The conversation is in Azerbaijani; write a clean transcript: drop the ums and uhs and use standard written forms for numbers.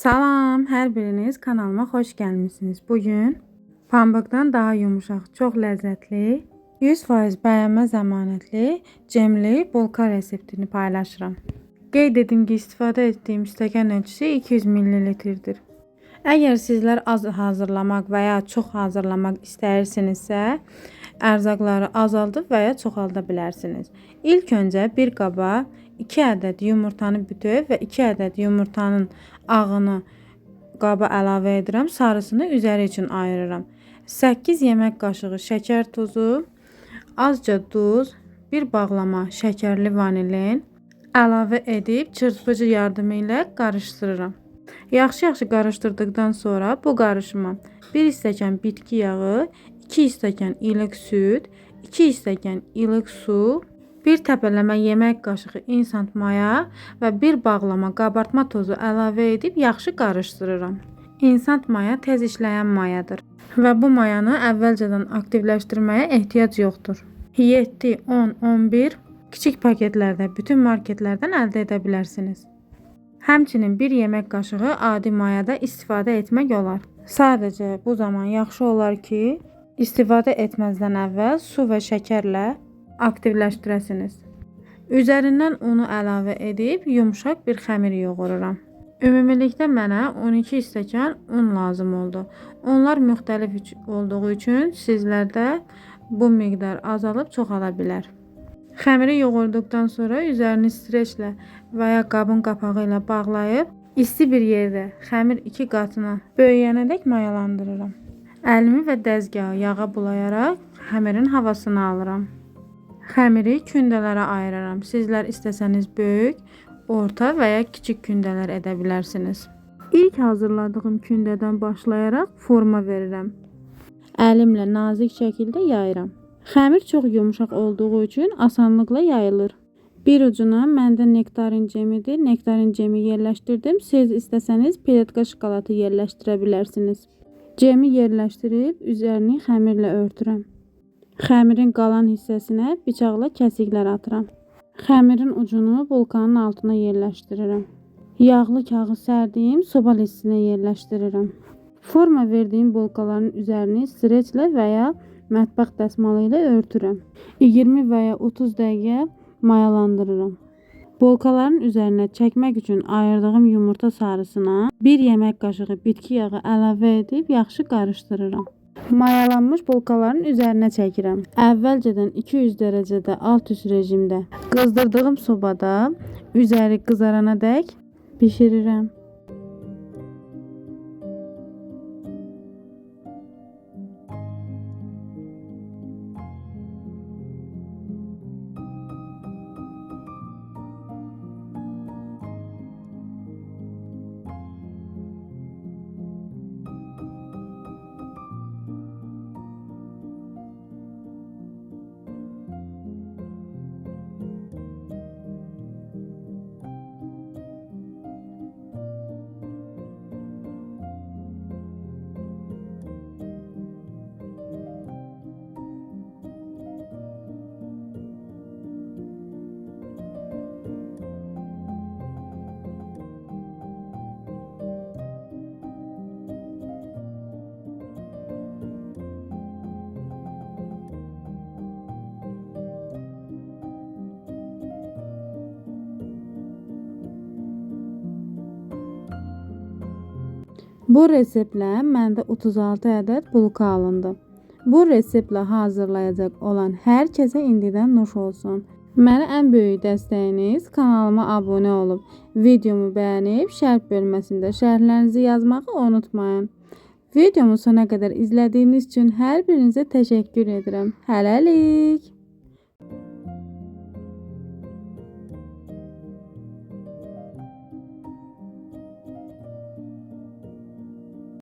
Salam, hər biriniz kanalıma xoş gəlmisiniz. Bugün pambıqdan daha yumuşaq, çox ləzzətli, 100% bəyənmə zəmanətli cemli bulka reseptini paylaşıram. Qeyd edim ki, istifadə etdiyim stəkan ölçüsü 200 ml-dir. Əgər sizlər az hazırlamaq və ya çox hazırlamaq istəyirsinizsə, ərzaqları azaldıb və ya çoxalda bilərsiniz. İlk öncə bir qaba 2 ədəd yumurtanı bütöv və 2 ədəd yumurtanın ağını qaba əlavə edirəm. Sarısını üzəri üçün ayırıram. 8 yemək qaşığı şəkər tozu, azca duz, bir bağlama şəkərli vanilin əlavə edib çırpıcı yardımı ilə qarışdırıram. Yaxşı qarışdırdıqdan sonra bu qarışıma 1 stəkan bitki yağı, 2 stəkan ilıq süd, 2 stəkan ilıq su, 1 təpələmə yemək qaşığı instant maya və 1 bağlama qabartma tozu əlavə edib yaxşı qarışdırıram. İnstant maya tez işləyən mayadır və bu mayanı əvvəlcədən aktivləşdirməyə ehtiyac yoxdur. 7, 10, 11 kiçik paketlərdə bütün marketlərdən əldə edə bilərsiniz. Həmçinin 1 yemək qaşığı adi mayada istifadə etmək olar. Sadəcə bu zaman yaxşı olar ki, istifadə etməzdən əvvəl su və şəkərlə aktivləşdirəsiniz. Üzərindən unu əlavə edib yumşaq bir xəmir yoğururam. Ümumilikdə mənə 12 stəkan un lazım oldu. Onlar müxtəlif olduğu üçün sizlərdə bu miqdar azalıb çoxala bilər. Xəmiri yoğurduqdan sonra üzərini streçlə və ya qabın qapağı ilə bağlayıb isti bir yerdə xəmir 2 qatına böyüyənədək mayalandırıram. Əlimi və dəzgahı yağa bulayaraq xəmirin havasını alıram. Xəmiri kündələrə ayıraram. Sizlər istəsəniz böyük, orta və ya kiçik kündələr edə bilərsiniz. İlk hazırladığım kündədən başlayaraq forma verirəm. Əlimlə nazik şəkildə yayıram. Xəmir çox yumuşaq olduğu üçün asanlıqla yayılır. Bir ucuna məndə nektarin cemidir. Nektarin cemi yerləşdirdim. Siz istəsəniz piletka şokolatı yerləşdirə bilərsiniz. Cemi yerləşdirib üzərini xəmirlə örtürəm. Xəmirin qalan hissəsinə bıçaqla kəsiklər atıram. Xəmirin ucunu bulkanın altına yerləşdirirəm. Yağlı kağız sərdiyim soba listinə yerləşdirirəm. Forma verdiyim bulkaların üzərini streçlə və ya mətbəx dəsmalı ilə örtürəm. 20 və ya 30 dəqiqə mayalandırıram. Bulkaların üzərinə çəkmək üçün ayırdığım yumurta sarısına 1 yemək qaşığı bitki yağı əlavə edib yaxşı qarışdırıram. Mayalanmış bulkaların üzərinə çəkirəm. Əvvəlcədən 200 dərəcədə alt-üst rejimdə qızdırdığım sobada üzəri qızarana dək bişirirəm. Bu reseptlə məndə 36 ədəd bulka alındı. Bu reseptlə hazırlayacaq olan hər kəsə indidən nuş olsun. Mənə ən böyük dəstəyiniz kanalıma abunə olub, videomu bəyənib, şərh bölməsində şərhlərinizi yazmağı unutmayın. Videomu sona qədər izlədiyiniz üçün hər birinizə təşəkkür edirəm. Hələlik!